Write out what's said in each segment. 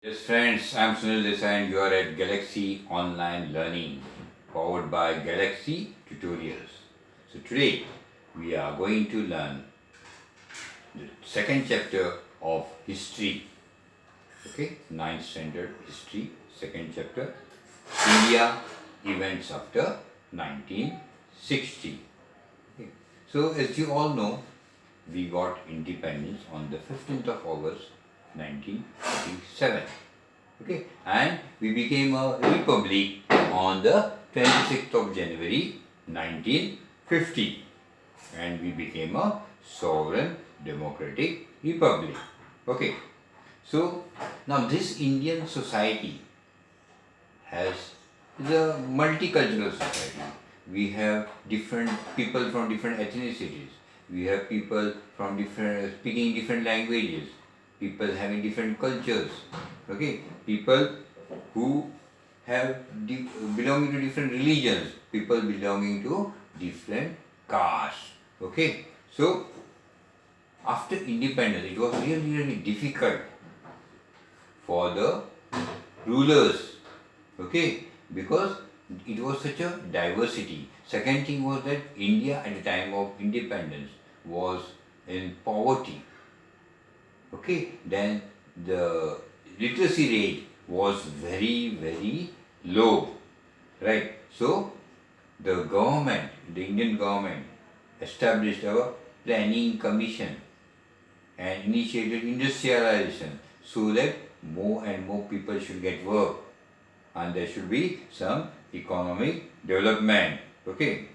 Yes friends, I am Desai and you are at Galaxy Online Learning powered by Galaxy Tutorials. So today we are going to learn the second chapter of history. Okay, 9th standard history, second chapter, India events after 1960. Okay. So as you all know, we got independence on the 15th of August 1947. Okay, and we became a republic on the 26th of January 1950, and we became a sovereign democratic republic. Okay, so now this Indian society is a multicultural society. We have different people from different ethnicities. We have people from different speaking different languages. People having different cultures. Okay, people who have belonging to different religions. People belonging to different castes. Okay, so after independence, it was really difficult for the rulers. Okay, because it was such a diversity. Second thing was that India at the time of independence was in poverty. Okay, then the literacy rate was very low, right? So the government, the Indian government, established a planning commission and initiated industrialization so that more and more people should get work and there should be some economic development. Okay.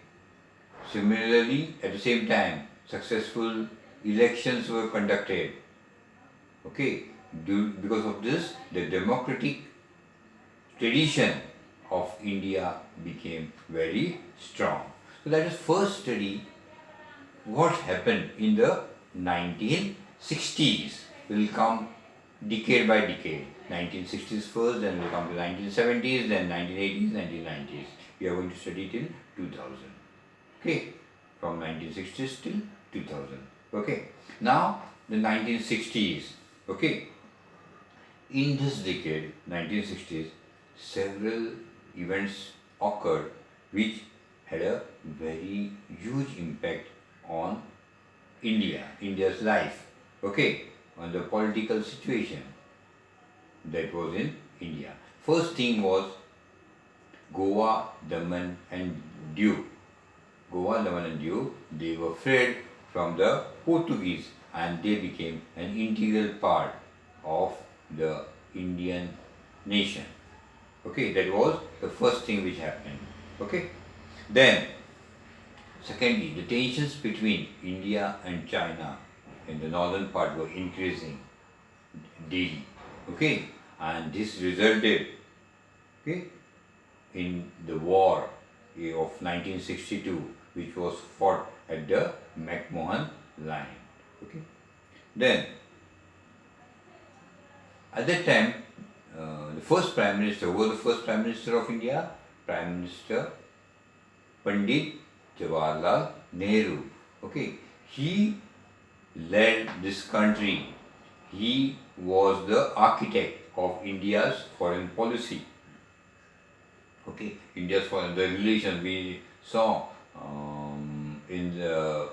Similarly, at the same time, successful elections were conducted. Okay. Because of this, the democratic tradition of India became very strong. So let us first study what happened in the 1960s. We will come decade by decade. 1960s first, then we'll come to 1970s, then 1980s, 1990s. We are going to study till 2000. Okay, from 1960s till 2000. Okay, now the 1960s. Okay, in this decade, 1960s, several events occurred which had a very huge impact on India's life. Okay, on the political situation that was in India. First thing was Goa, Daman and Diu. Goa, Daman and Diu, they were freed from the Portuguese and they became an integral part of the Indian nation. Okay, that was the first thing which happened. Okay, then secondly, the tensions between India and China in the northern part were increasing daily. Okay, and this resulted, okay, in the war of 1962, which was fought at the McMahon line. Okay, then at that time, the first Prime Minister, who was the first Prime Minister of India? Prime Minister Pandit Jawaharlal Nehru. Okay, he led this country. He was the architect of India's foreign policy. Okay, India's foreign, the relation we saw in the,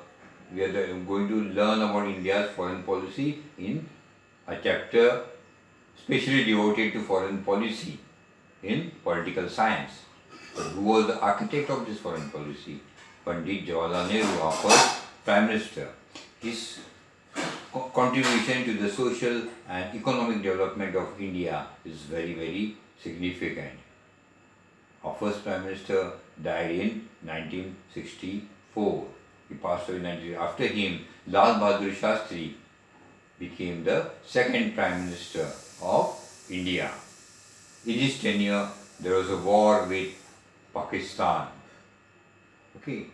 we are going to learn about India's foreign policy in a chapter specially devoted to foreign policy in political science. But who was the architect of this foreign policy? Pandit Jawaharlal Nehru, our first Prime Minister. His contribution to the social and economic development of India is very significant. Our first Prime Minister died in 1964. He passed away in 1964. After him, Lal Bahadur Shastri became the second Prime Minister of India. In his tenure, there was a war with Pakistan. Okay,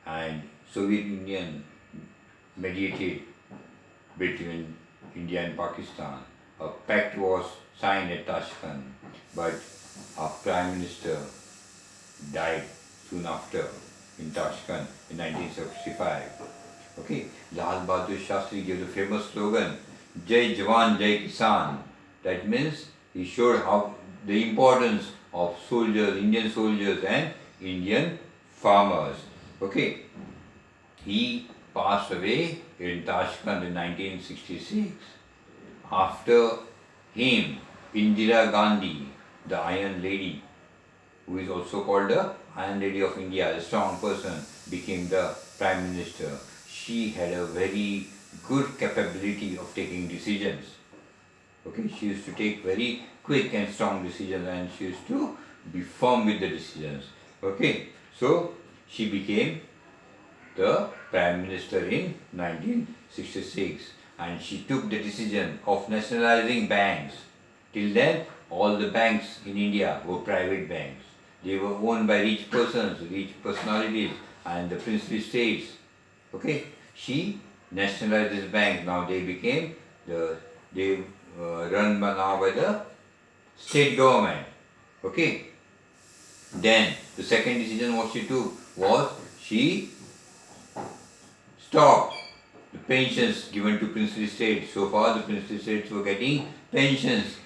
and Soviet Union mediated between India and Pakistan. A pact was signed at Tashkent, but our Prime Minister died soon after in Tashkent in 1965. Okay, Lal Bahadur Shastri gave the famous slogan, Jai Jawan, Jai Kisan. That means He showed how the importance of soldiers, Indian soldiers and Indian farmers. Okay. He passed away in Tashkent in 1966. After him, Indira Gandhi, the Iron Lady, who is also called the Iron Lady of India, a strong person, became the Prime Minister. She had a very good capability of taking decisions. Okay, she used to take very quick and strong decisions, and she used to be firm with the decisions. Okay, so she became the Prime Minister in 1966, and she took the decision of nationalizing banks. Till then, all the banks in India were private banks. They were owned by rich persons, rich personalities, and the princely states. Okay, she nationalized these banks. Now they became run by now by the state government. Okay. Then the second decision what she took was she stopped the pensions given to princely states. So far the princely states were getting pensions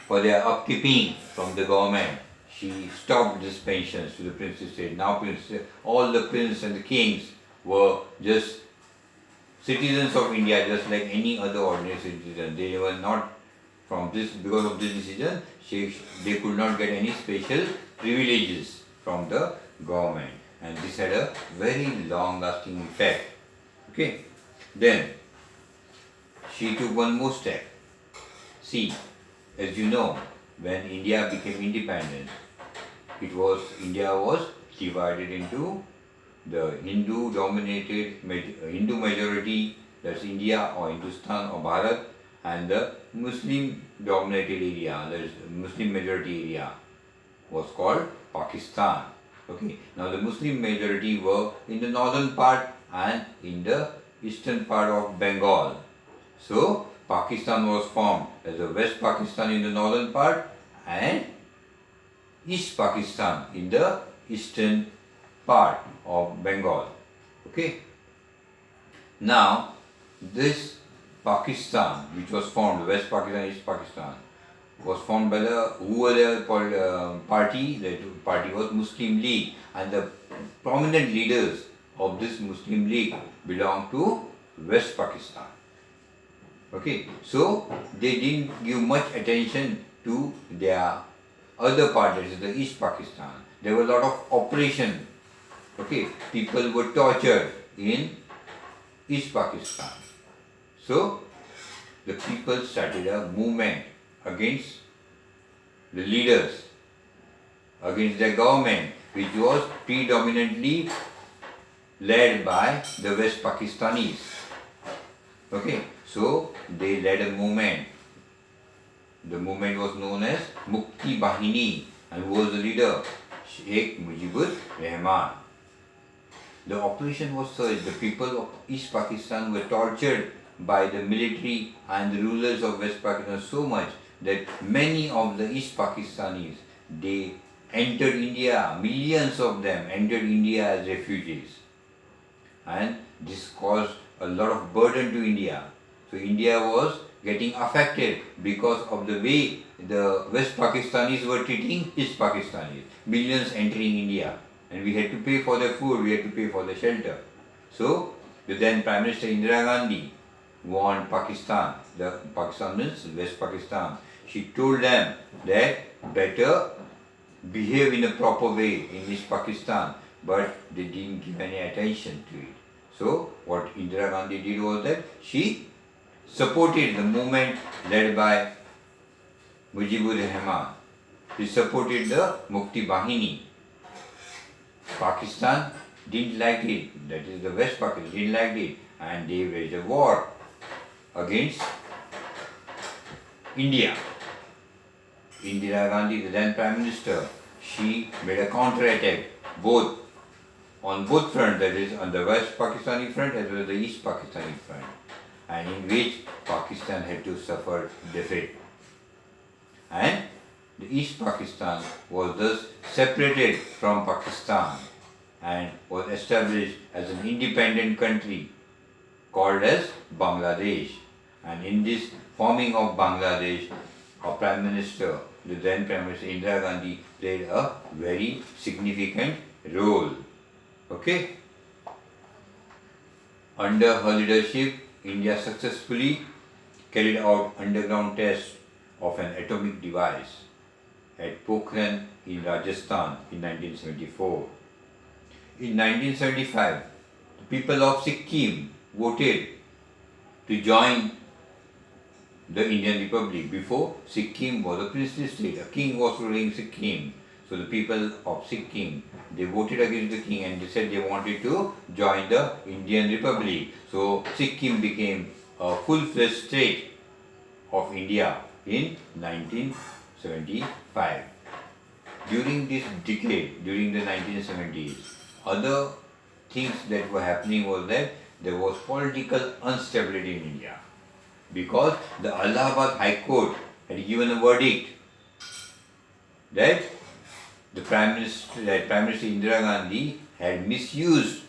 for their upkeeping from the government. She stopped these pensions to the princely state. Now all the princes and the kings were just citizens of India, just like any other ordinary citizen. They were not because of this decision, they could not get any special privileges from the government. And this had a very long-lasting effect. Okay. Then she took one more step. See, as you know, when India became independent, India was divided into the Hindu-dominated, Hindu majority, that's India or Hindustan or Bharat, and the Muslim-dominated area, that is Muslim majority area, was called Pakistan. Okay. Now the Muslim majority were in the northern part and in the eastern part of Bengal. So Pakistan was formed as a West Pakistan in the northern part and East Pakistan in the eastern part of Bengal. Okay. Now this Pakistan, which was formed, West Pakistan, East Pakistan, was formed by party. That party was Muslim League, and the prominent leaders of this Muslim League belonged to West Pakistan. Okay, so they didn't give much attention to their other part, that is the East Pakistan. There was a lot of oppression. Okay, people were tortured in East Pakistan. So the people started a movement against the leaders, against the government, which was predominantly led by the West Pakistanis. Okay, so they led a movement. The movement was known as Mukti Bahini, and who was the leader? Sheikh Mujibur Rahman. The operation was such, the people of East Pakistan were tortured by the military and the rulers of West Pakistan so much that many of the East Pakistanis, they entered India, millions of them entered India as refugees. And this caused a lot of burden to India. So India was getting affected because of the way the West Pakistanis were treating East Pakistanis. Millions entering India, and we had to pay for their food, we had to pay for the shelter. So the then Prime Minister Indira Gandhi warned Pakistan, the Pakistan means West Pakistan. She told them that better behave in a proper way in East Pakistan, but they didn't give any attention to it. So what Indira Gandhi did was that she supported the movement led by Mujibur Rahman. She supported the Mukti Bahini. Pakistan didn't like it, that is the West Pakistan didn't like it, and they waged a war against India. Indira Gandhi, the then Prime Minister, she made a counter-attack on both fronts, that is on the West Pakistani front as well as the East Pakistani front, and in which Pakistan had to suffer defeat. And the East Pakistan was thus separated from Pakistan and was established as an independent country called as Bangladesh. And in this forming of Bangladesh, our Prime Minister, the then Prime Minister Indira Gandhi, played a very significant role. Okay? Under her leadership, India successfully carried out underground tests of an atomic device at Pokhran in Rajasthan in 1974. In 1975, the people of Sikkim voted to join the Indian Republic. Before, Sikkim was a princely state. A king was ruling Sikkim. So the people of Sikkim, they voted against the king and they said they wanted to join the Indian Republic. So Sikkim became a full-fledged state of India in 1975. During this decade, during the 1970s, other things that were happening was that there was political instability in India because the Allahabad High Court had given a verdict that Prime Minister Indira Gandhi had misused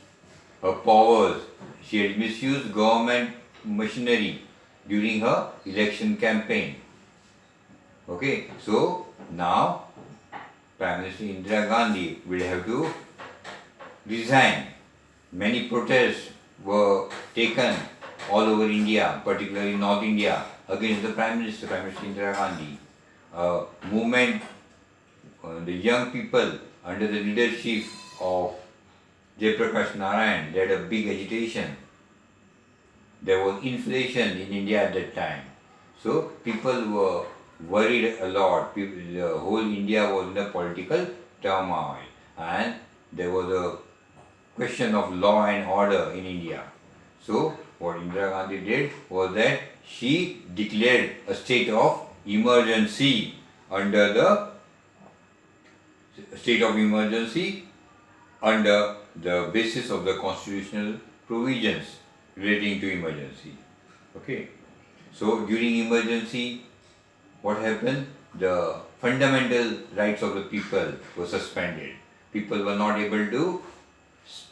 her powers. She had misused government machinery during her election campaign. Okay, so now Prime Minister Indira Gandhi will have to resign. Many protests were taken all over India, particularly North India, against the Prime Minister Indira Gandhi. Movement, the young people under the leadership of Jayaprakash Narayan led a big agitation. There was inflation in India at that time. So people were worried a lot. The whole India was in a political turmoil and there was a question of law and order in India. So what Indira Gandhi did was that she declared a state of emergency under the basis of the constitutional provisions relating to emergency. Okay. So during emergency, what happened? The fundamental rights of the people were suspended. People were not able to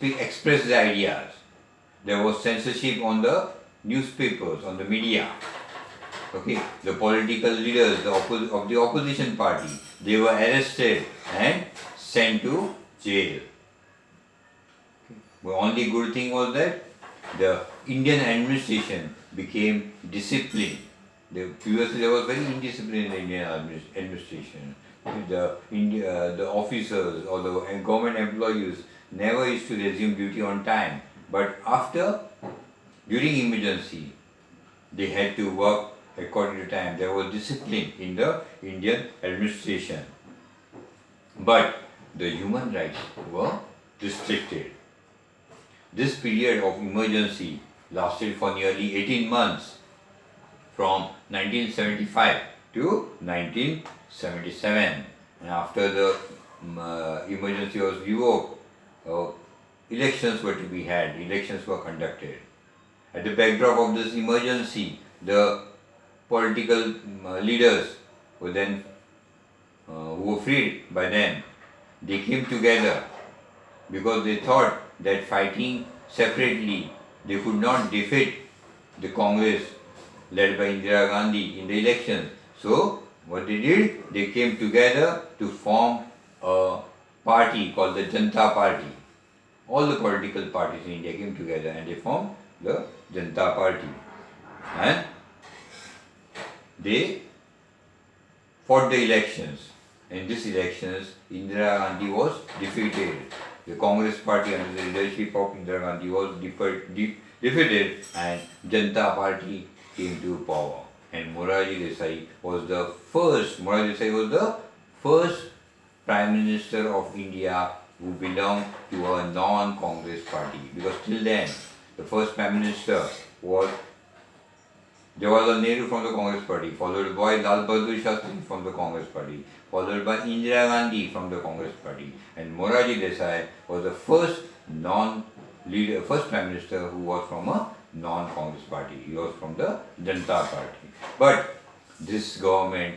express their ideas. There was censorship on the newspapers, on the media. Okay, the political leaders of the opposition party, they were arrested and sent to jail. The only good thing was that the Indian administration became disciplined. Previously there was very indiscipline in the Indian administration. The officers or the government employees never used to resume duty on time. But during emergency, they had to work according to time. There was discipline in the Indian administration. But the human rights were restricted. This period of emergency lasted for nearly 18 months, from 1975 to 1977. And after the emergency was revoked, elections were to be had, elections were conducted. At the backdrop of this emergency, the political leaders who were freed by then, they came together because they thought that fighting separately, they could not defeat the Congress led by Indira Gandhi in the elections. So, what they did, they came together to form a party called the Janata Party. All the political parties in India came together and they formed the Janata Party. And they fought the elections. In these elections, Indira Gandhi was defeated. The Congress party under the leadership of Indira Gandhi was defeated and Janata Party came to power. And Morarji Desai was the first Prime Minister of India who belonged to a non-Congress party. Because till then, the first Prime Minister was Jawaharlal Nehru from the Congress party, followed by Lal Bahadur Shastri from the Congress party, followed by Indira Gandhi from the Congress party, and Morarji Desai was the first Prime Minister who was from a non-Congress party. He was from the Janata Party. But this government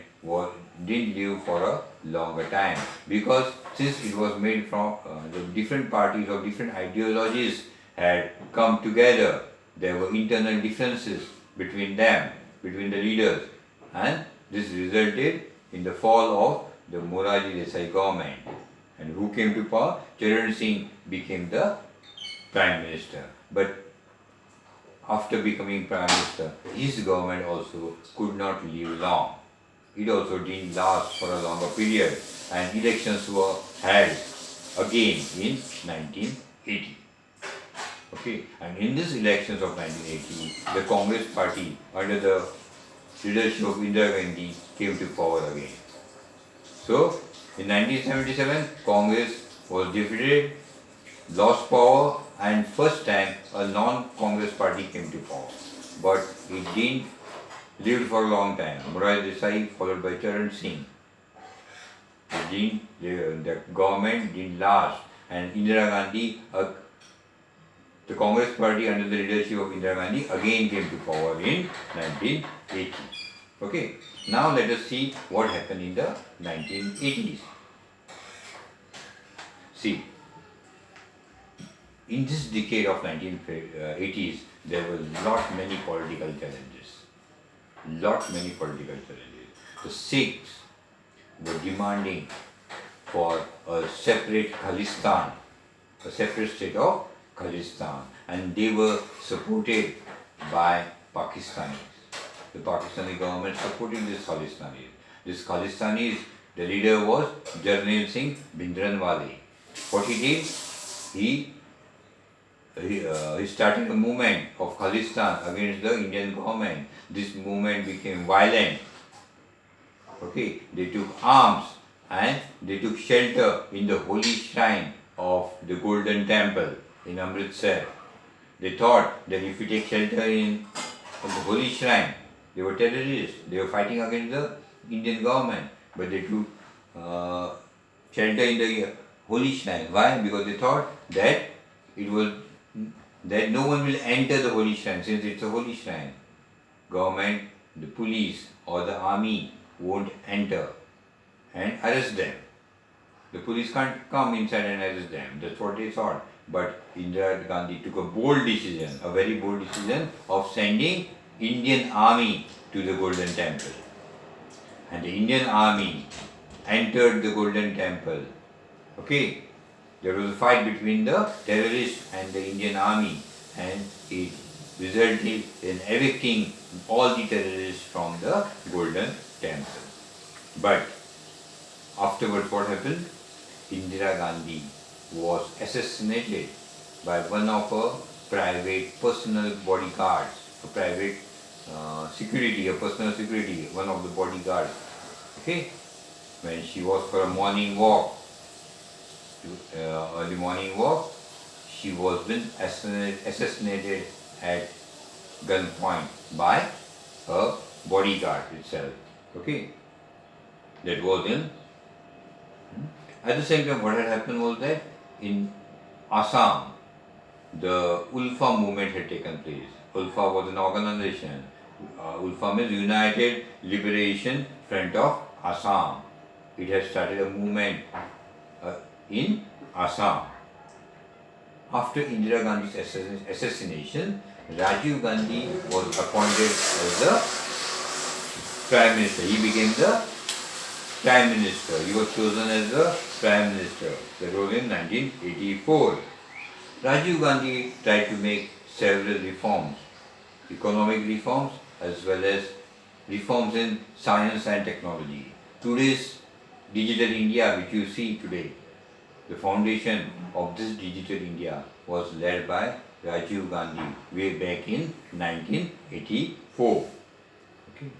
didn't live for a longer time because since it was made from the different parties of different ideologies had come together, there were internal differences between them, between the leaders, and This resulted in the fall of the Morarji Desai government. And who came to power? Charan Singh became the Prime Minister. But after becoming Prime Minister, his government also could not live long. It also didn't last for a longer period, and elections were held again in 1980. Okay, and in these elections of 1980, the Congress party under the leadership of Indira Gandhi came to power again. So, in 1977, Congress was defeated, lost power, and first time a non-Congress party came to power. But it didn't live for a long time. Morarji Desai followed by Charan Singh. The government didn't last, and Indira Gandhi, the Congress party under the leadership of Indira Gandhi again came to power in 1980. Okay, now let us see what happened in the 1980s. See, in this decade of 1980s, there were many political challenges. Many political challenges. The Sikhs were demanding for a separate Khalistan, a separate state of Khalistan, and they were supported by Pakistanis. The Pakistani government supported this Khalistanis. This Khalistanis, the leader was Jarnail Singh Bhindranwale. What he did, he started a movement of Khalistan against the Indian government. This movement became violent. Okay, they took arms and they took shelter in the holy shrine of the Golden Temple in Amritsar. They thought that if we take shelter in the holy shrine, they were terrorists. They were fighting against the Indian government, but they took shelter in the holy shrine. Why? Because they thought that that no one will enter the holy shrine since it's a holy shrine. Government, the police or the army won't enter and arrest them. The police can't come inside and arrest them. That's what they thought. But Indira Gandhi took a bold decision, a very bold decision of sending Indian army to the Golden Temple. And the Indian army entered the Golden Temple. Okay, there was a fight between the terrorists and the Indian army, and it resulted in evicting all the terrorists from the Golden Temple. But afterwards, what happened? Indira Gandhi was assassinated by one of her private personal bodyguards, a private security, a personal security, one of the bodyguards. Okay, when she was for a morning walk, early morning walk, she was been assassinated at gunpoint by her bodyguard itself. Okay, that was in. At the same time, what had happened was that in Assam, the ULFA movement had taken place. ULFA was an organization. ULFA means United Liberation Front of Assam. It had started a movement in Assam. After Indira Gandhi's assassination, Rajiv Gandhi was appointed as the Prime Minister. He became the Prime Minister. He was chosen as the Prime Minister. That was in 1984. Rajiv Gandhi tried to make several reforms, economic reforms as well as reforms in science and technology. Today's digital India, which you see today, the foundation of this digital India was led by Rajiv Gandhi way back in 1984. Okay.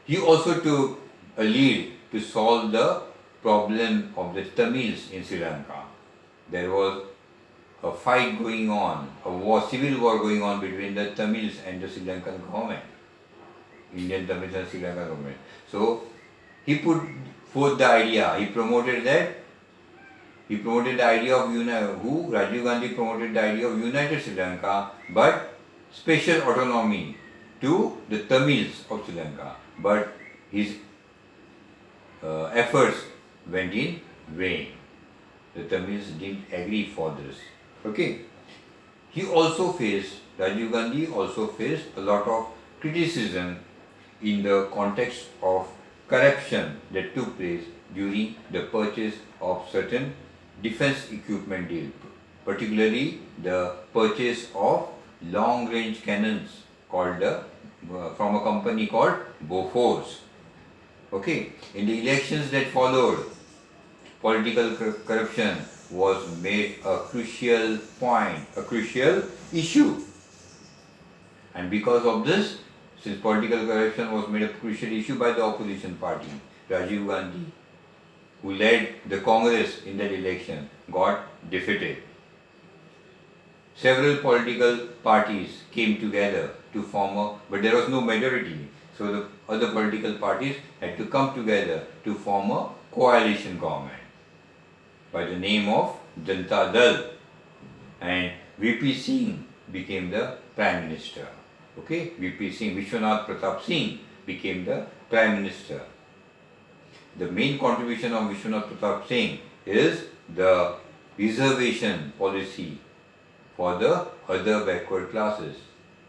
He also took a lead to solve the problem of the Tamils in Sri Lanka. There was a fight going on, a war, civil war going on between the Tamils and the Sri Lankan government, Indian Tamils and Sri Lankan government. So he put forth the idea, he promoted the idea of Rajiv Gandhi promoted the idea of united Sri Lanka, but special autonomy to the Tamils of Sri Lanka. But his efforts went in vain. The Tamils didn't agree for this. Okay. Rajiv Gandhi also faced a lot of criticism in the context of corruption that took place during the purchase of certain defense equipment deal, particularly the purchase of long-range cannons called from a company called Bofors. Okay, in the elections that followed, political corruption was made a crucial point, a crucial issue. And because of this, since political corruption was made a crucial issue by the opposition party, Rajiv Gandhi, who led the Congress in that election, got defeated. Several political parties came together to form a, but there was no majority. So the other political parties had to come together to form a coalition government by the name of Janata Dal, and VP Singh became the Prime Minister. Okay, VP Singh, Vishwanath Pratap Singh became the Prime Minister. The main contribution of Vishwanath Pratap Singh is the reservation policy for the other backward classes,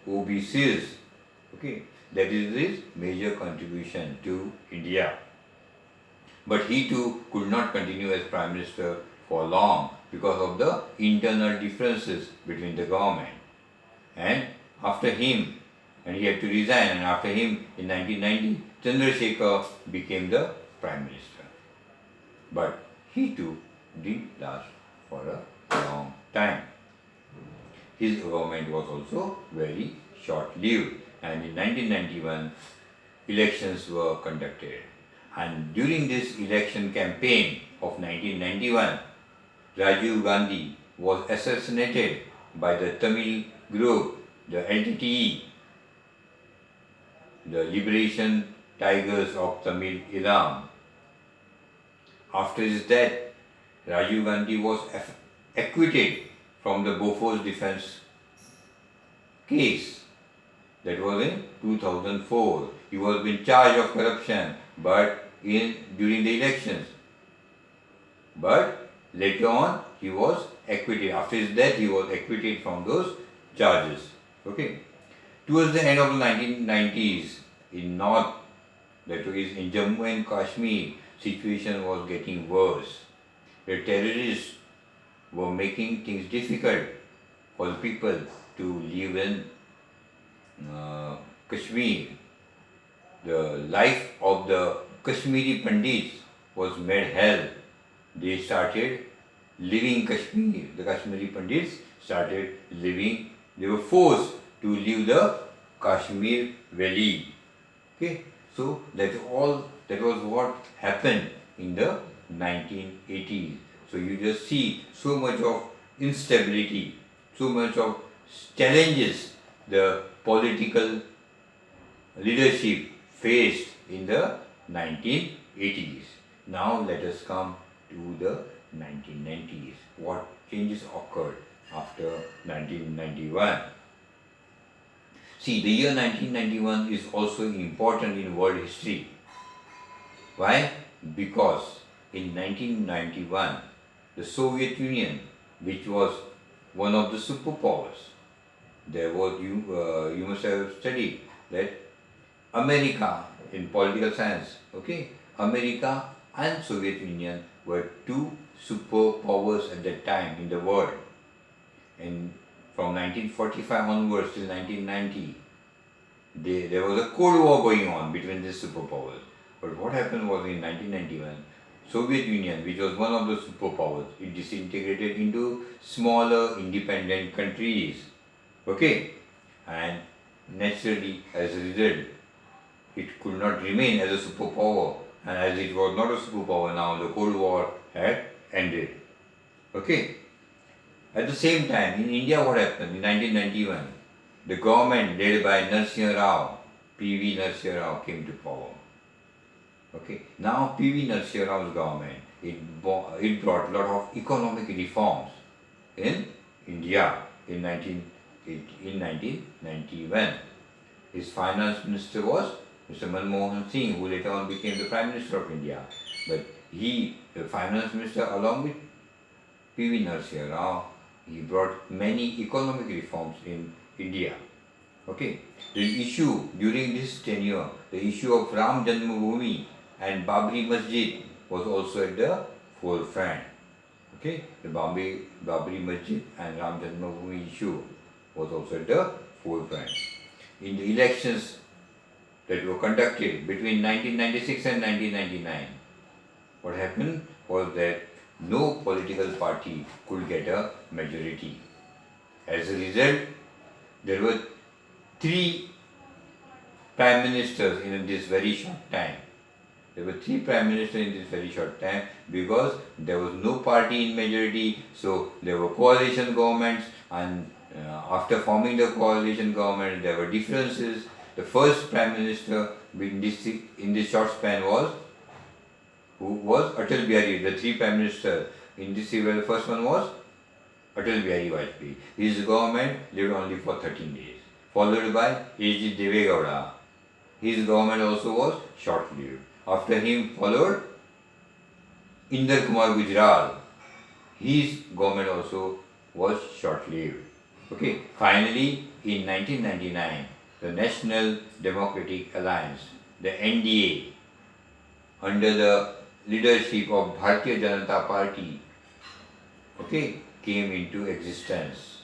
OBCs. Okay, that is his major contribution to India. But he too could not continue as Prime Minister for long because of the internal differences between the government. And after him, and he had to resign, and after him in 1990, Chandrasekhar became the Prime Minister. But he too didn't last for a long time. His government was also very short-lived, and in 1991, elections were conducted. And during this election campaign of 1991, Rajiv Gandhi was assassinated by the Tamil group, the LTTE, the Liberation Tigers of Tamil Elam. After his death, Rajiv Gandhi was acquitted from the Bofors defense case. That was in 2004. He was in charge of corruption, but during the elections. But later on, he was acquitted. After his death, he was acquitted from those charges. Okay. Towards the end of the 1990s, in North, that is in Jammu and Kashmir, situation was getting worse. The terrorists were making things difficult for the people to live in Kashmir. The life of the Kashmiri Pandits was made hell. They started leaving Kashmir. The Kashmiri Pandits started living, they were forced to leave the Kashmir Valley. Okay, so that was what happened in the 1980s. So you just see so much of instability, so much of challenges the political leadership faced in the 1980s. Now let us come to the 1990s. What changes occurred after 1991? See, the year 1991 is also important in world history. Why? Because in 1991, the Soviet Union, which was one of the superpowers, there was, you must have studied that America, in political science, okay, America and Soviet Union were two superpowers at that time in the world. And from 1945 onwards till 1990, there was a Cold War going on between these superpowers. But what happened was in 1991, Soviet Union, which was one of the superpowers, it disintegrated into smaller independent countries. Okay? And naturally, as a result, it could not remain as a superpower. And as it was not a superpower now, the Cold War had ended. Okay? At the same time, in India, what happened? In 1991, the government led by Narasimha Rao, P.V. Narasimha Rao, came to power. Okay. Now, P.V. Narasimha Rao's government, it brought a lot of economic reforms in India in 1991. His finance minister was Mr. Manmohan Singh, who later on became the Prime Minister of India. But he, the finance minister, along with P.V. Narasimha Rao, he brought many economic reforms in India. Okay, the issue during this tenure, the issue of Ram Janmabhoomi and Babri Masjid was also at the forefront. Okay, the Babri Masjid and Ram Janmabhoomi issue was also at the forefront. In the elections that were conducted between 1996 and 1999, what happened was that no political party could get a majority. As a result, there were 3 prime ministers in this very short time. There were 3 prime ministers in this very short time because there was no party in majority, so there were coalition governments, and after forming the coalition government, there were differences. The first prime minister in this short span was Atal Bihari. The 3 prime ministers in this year, the first one was Atal Bihari Vajpayee. His government lived only for 13 days, followed by H.D. Deve Gowda. His government also was short-lived. After him followed Inder Kumar Gujral. His government also was short-lived. Okay. Finally, in 1999, the National Democratic Alliance, the NDA, under the leadership of Bharatiya Janata Party, okay, came into existence.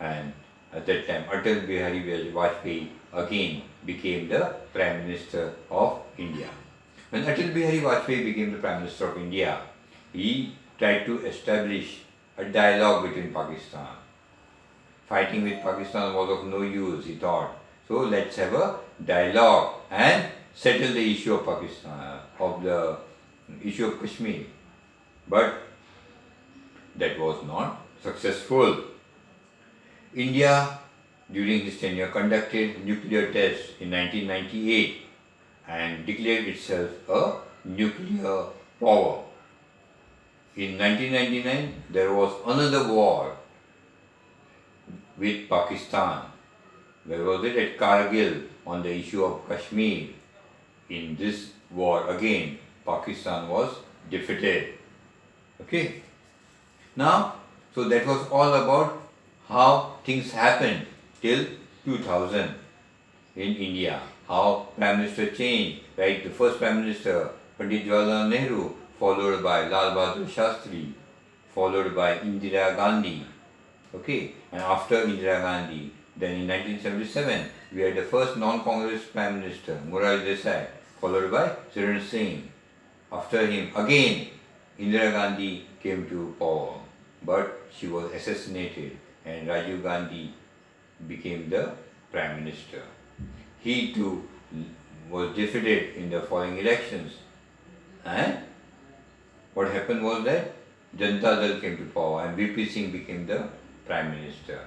And at that time, Atal Bihari Vajpayee again became the Prime Minister of India. When Atal Bihari Vajpayee became the Prime Minister of India, he tried to establish a dialogue between Pakistan. Fighting with Pakistan was of no use, he thought. So let's have a dialogue and settle the issue of Pakistan, of the issue of Kashmir. But that was not successful. India, during his tenure, conducted nuclear tests in 1998 and declared itself a nuclear power. In 1999, there was another war with Pakistan. Where was it? At Kharghar, on the issue of Kashmir. In this war, again, Pakistan was defeated. Okay. Now, so that was all about how things happened till 2000 in India. How Prime Minister changed, right? The first Prime Minister, Pandit Jawaharlal Nehru, followed by Lal Bahadur Shastri, followed by Indira Gandhi. Okay, and after Indira Gandhi, then in 1977, we had the first non-Congress Prime Minister, Desai, followed by Charan Singh. After him, again, Indira Gandhi came to power, but she was assassinated and Rajiv Gandhi became the Prime Minister. He too was defeated in the following elections, and what happened was that Janata Dal came to power and VP Singh became the Prime Minister.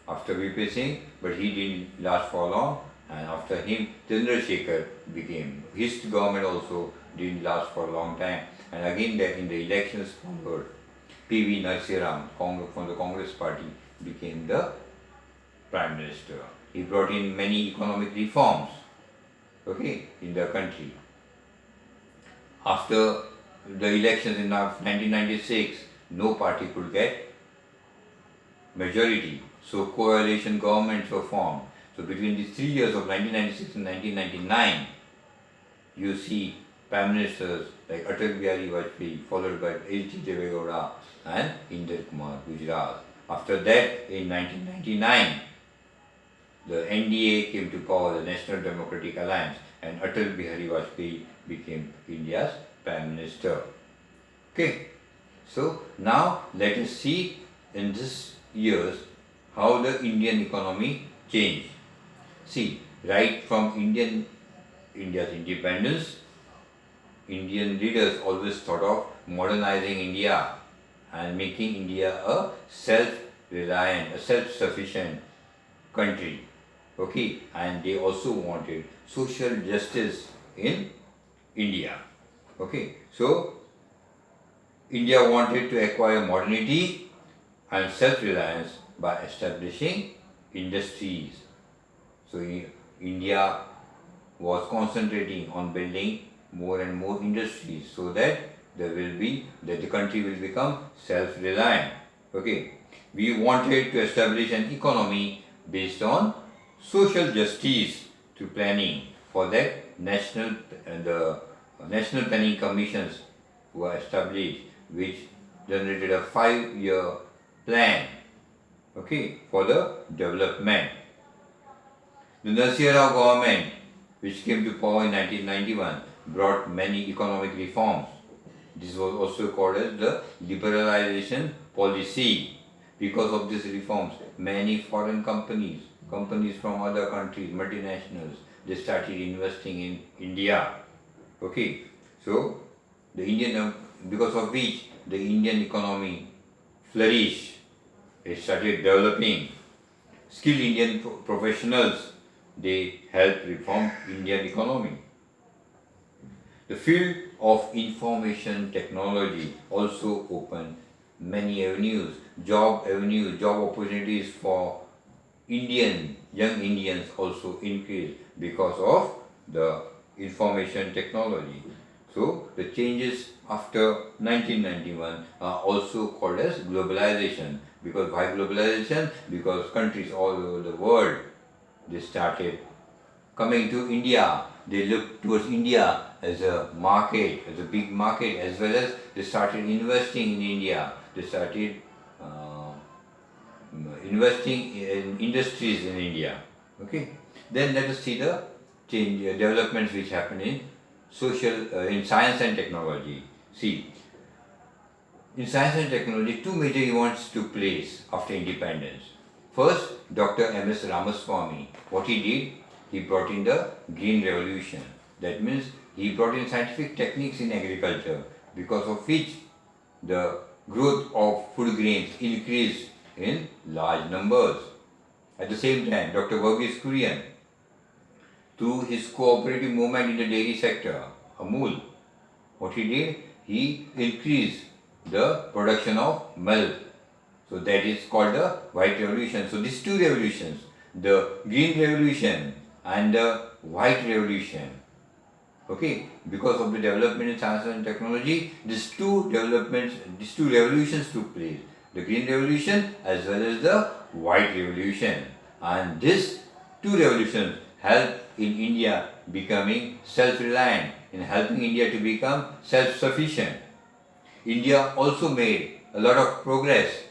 After VP Singh, but he didn't last for long, and after him Chandrasekhar became. His government also didn't last for a long time, and again in the elections followed, P.V. Narasimhan from the Congress party became the Prime Minister. He brought in many economic reforms, okay, in the country. After the elections in 1996, no party could get majority, so coalition governments were formed. So between these 3 years of 1996 and 1999, you see Prime Ministers like Atal Bihari Vajpayee, followed by H.D. Deve Gowda and Inder Kumar Gujral. After that, in 1999, the NDA came to power, the National Democratic Alliance, and Atal Bihari Vajpayee became India's Prime Minister. Okay, so now let us see in these years how the Indian economy changed. See, right from India's independence, Indian leaders always thought of modernizing India and making India a self-reliant, a self-sufficient country. Okay, and they also wanted social justice in India. Okay, so India wanted to acquire modernity and self-reliance by establishing industries. So India was concentrating on building more and more industries so that the country will become self-reliant. Okay, we wanted to establish an economy based on social justice through planning. For that, the national planning commissions were established, which generated a 5-year plan, okay, for the development. The Nasir Rao government, which came to power in 1991, brought many economic reforms. This was also called as the liberalization policy. Because of these reforms, many foreign companies from other countries, multinationals, they started investing in India. Okay, so because of which the Indian economy flourished. It started developing. Skilled Indian professionals, they helped reform Indian economy. The field of information technology also opened many job opportunities for young Indians also increased because of the information technology. So the changes after 1991 are also called as globalization. Because why globalization? Because countries all over the world, they started coming to India. They looked towards India as a market, as a big market, as well as they started investing in India. They started investing in industries in India. Okay. Then let us see the developments which happened in in science and technology. See, in science and technology, two major events took place after independence. First, Dr. M.S. Ramaswamy, what he did, he brought in the Green Revolution. That means he brought in scientific techniques in agriculture, because of which the growth of food grains increased in large numbers. At the same time, Dr. Verghese Kurian, through his cooperative movement in the dairy sector, Amul, what he did, he increased the production of milk. So that is called the White Revolution. So these two revolutions, the Green Revolution and the White Revolution, okay, because of the development in science and technology, these two revolutions took place. The Green Revolution as well as the White Revolution. And these two revolutions helped in India becoming self-reliant, in helping India to become self-sufficient. India also made a lot of progress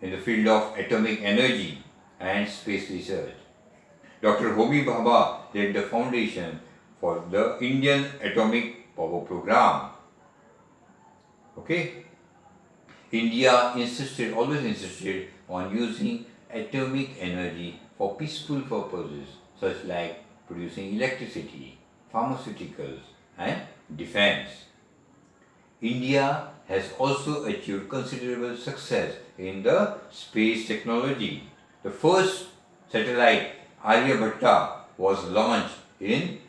in the field of atomic energy and space research. Dr. Homi Bhabha laid the foundation for the Indian Atomic Power Program. Okay? India always insisted on using atomic energy for peaceful purposes, such like producing electricity, pharmaceuticals, and defense. India has also achieved considerable success in the space technology. The first satellite, Aryabhatta, was launched in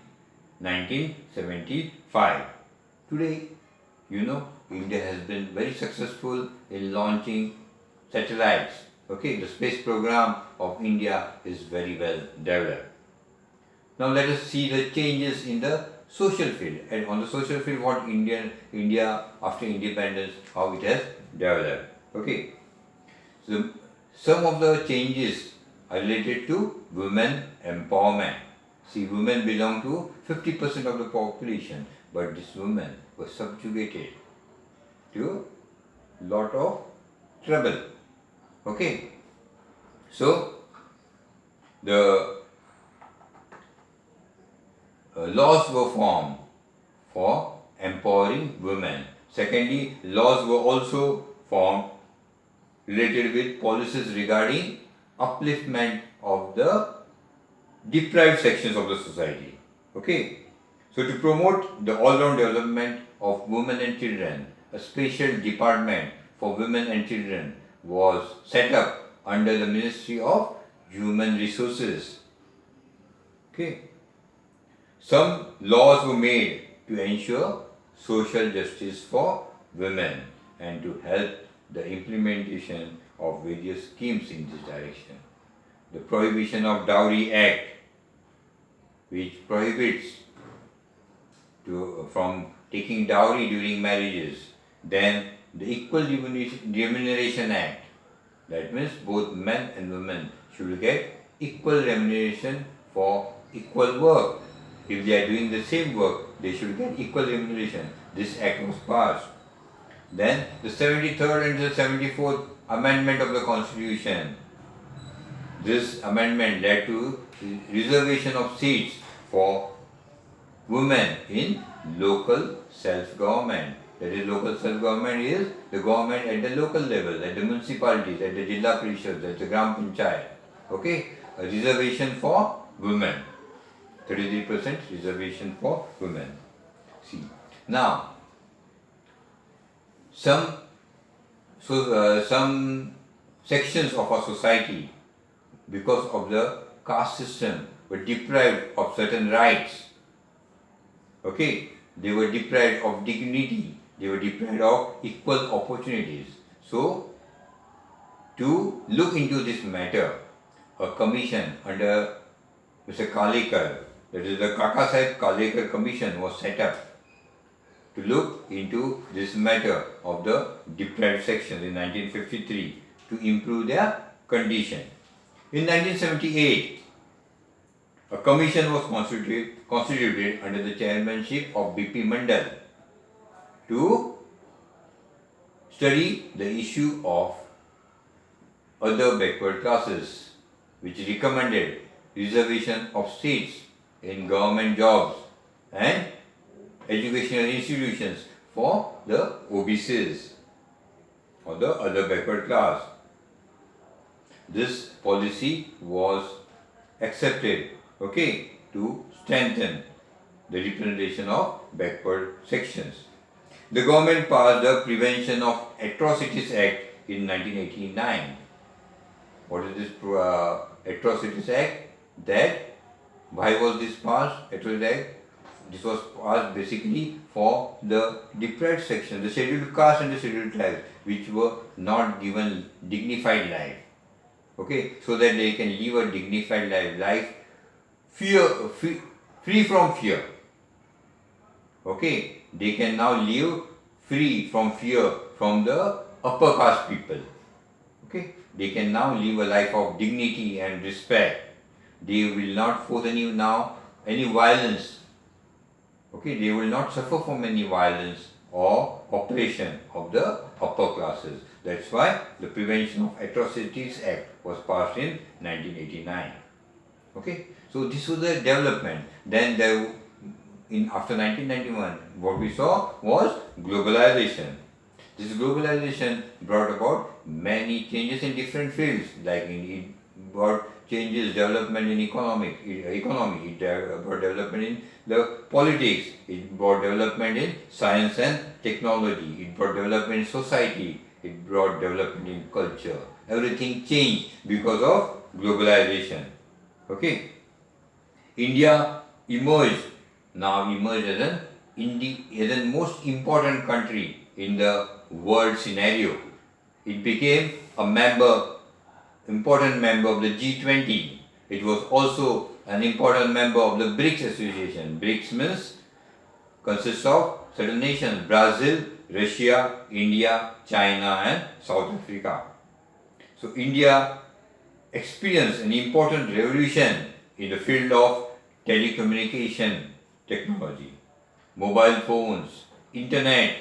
1975. Today, India has been very successful in launching satellites. Okay, the space program of India is very well developed. Now let us see the changes in the social field. And on the social field, what India after independence, how it has developed. Okay. So some of the changes are related to women empowerment. See, women belong to 50% of the population, but these women were subjugated to lot of trouble. Okay. So the laws were formed for empowering women. Secondly, laws were also formed related with policies regarding upliftment of the deprived sections of the society. Okay. So to promote the all-round development of women and children, a special department for women and children was set up under the Ministry of Human Resources. Okay. Some laws were made to ensure social justice for women and to help the implementation of various schemes in this direction. The Prohibition of Dowry Act, which prohibits from taking dowry during marriages. Then the Equal Remuneration Act, that means both men and women should get equal remuneration for equal work. If they are doing the same work, they should get equal remuneration. This act was passed. Then the 73rd and the 74th amendment of the Constitution. This amendment led to reservation of seats for women in local self-government. That is, local self-government is the government at the local level, at the municipalities, at the Jilla Parishad, at the Gram Panchayat. Okay, a reservation for women. 33% reservation for women. See, now some sections of our society, because of the caste system, were deprived of certain rights. Okay, they were deprived of dignity, they were deprived of equal opportunities. So, to look into this matter, a commission under Mr. Kalekar, that is the Kaka Saheb Kalekar Commission, was set up to look into this matter of the deprived sections in 1953 to improve their condition. In 1978, a commission was constituted under the chairmanship of B.P. Mandal to study the issue of other backward classes, which recommended reservation of seats in government jobs and educational institutions for the OBCs or the other backward class. This policy was accepted, okay, to strengthen the representation of backward sections. The government passed the Prevention of Atrocities Act in 1989. What is this Atrocities Act? Why was this passed? Atrocities Act. This was passed basically for the deprived section, the scheduled caste and the scheduled tribes, which were not given dignified life. Okay, so that they can live a dignified life, free from fear. Okay, they can now live free from fear from the upper caste people. Okay, they can now live a life of dignity and respect. They will not force any violence. Okay, they will not suffer from any violence or oppression of the upper classes. That's why the Prevention of Atrocities Act was passed in 1989. Okay, so this was the development. Then after 1991, what we saw was globalization. This globalization brought about many changes in different fields, like it brought changes, development in economy, it brought development in the politics, it brought development in science and technology, it brought development in society, it brought development in culture. Everything changed because of globalization. Okay, India emerged as the most important country in the world scenario. It became important member of the G20. It was also an important member of the BRICS association. BRICS consists of certain nations: Brazil, Russia, India, China and South Africa. So India experienced an important revolution in the field of telecommunication technology. Mobile phones, internet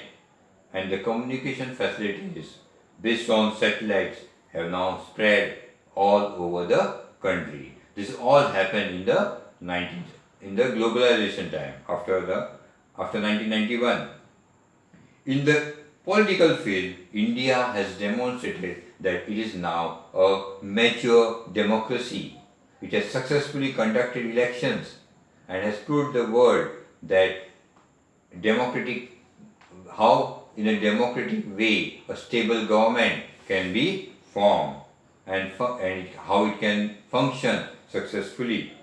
and the communication facilities based on satellites have now spread all over the country. This all happened in the globalization time, after 1991. In the political field, India has demonstrated that it is now a mature democracy. It has successfully conducted elections and has proved the world that how in a democratic way a stable government can be formed and how it can function successfully.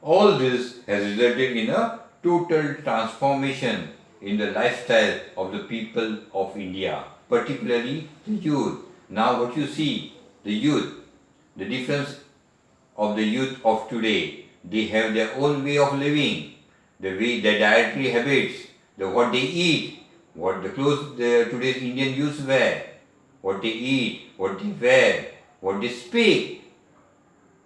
All this has resulted in a total transformation in the lifestyle of the people of India, particularly the youth. Now what you see, the youth, the difference of the youth of today, they have their own way of living, their dietary habits, what they eat, what the clothes today's Indian youths wear, what they eat, what they wear, what they speak.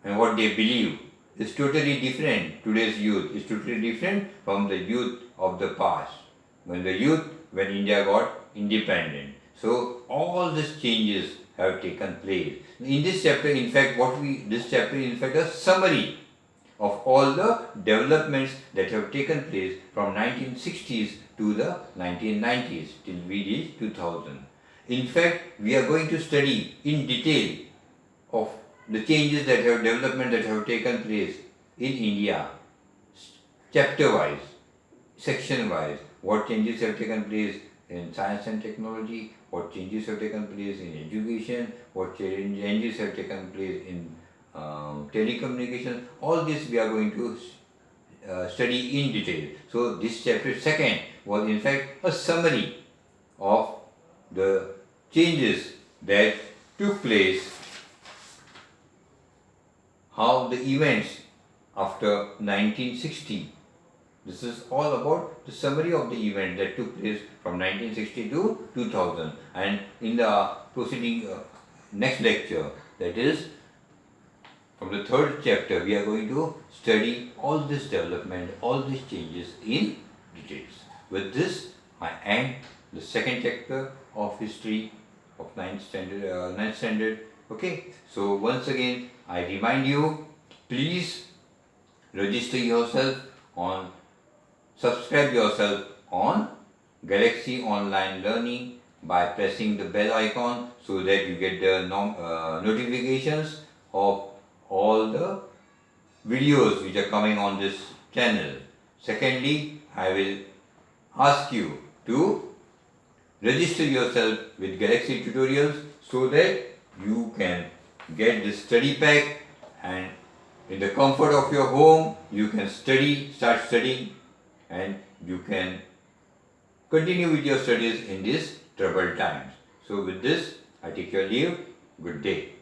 and what they believe is totally different. Today's youth is totally different from the youth of the past, when India got independent. So all these changes have taken place. In this chapter, in fact, this chapter is in fact a summary of all the developments that have taken place from 1960s to the 1990s till we reach 2000. In fact, we are going to study in detail of the changes development that have taken place in India, chapter-wise, section-wise, what changes have taken place in science and technology, what changes have taken place in education, what changes have taken place in telecommunications. All this we are going to study in detail. So this chapter 2 was in fact a summary of the changes that took place, how the events after 1960. This is all about the summary of the event that took place from 1960 to 2000. And in the proceeding next lecture, that is from the 3rd chapter, we are going to study all this development, all these changes in details. With this, I end the 2nd chapter of history of 9th standard. Okay, so once again, I remind you, please register yourself subscribe yourself on Galaxy Online Learning by pressing the bell icon so that you get the notifications of all the videos which are coming on this channel. Secondly, I will ask you to register yourself with Galaxy Tutorials so that you can get the study pack, and in the comfort of your home you can start studying, and you can continue with your studies in these troubled times. So with this, I take your leave. Good day.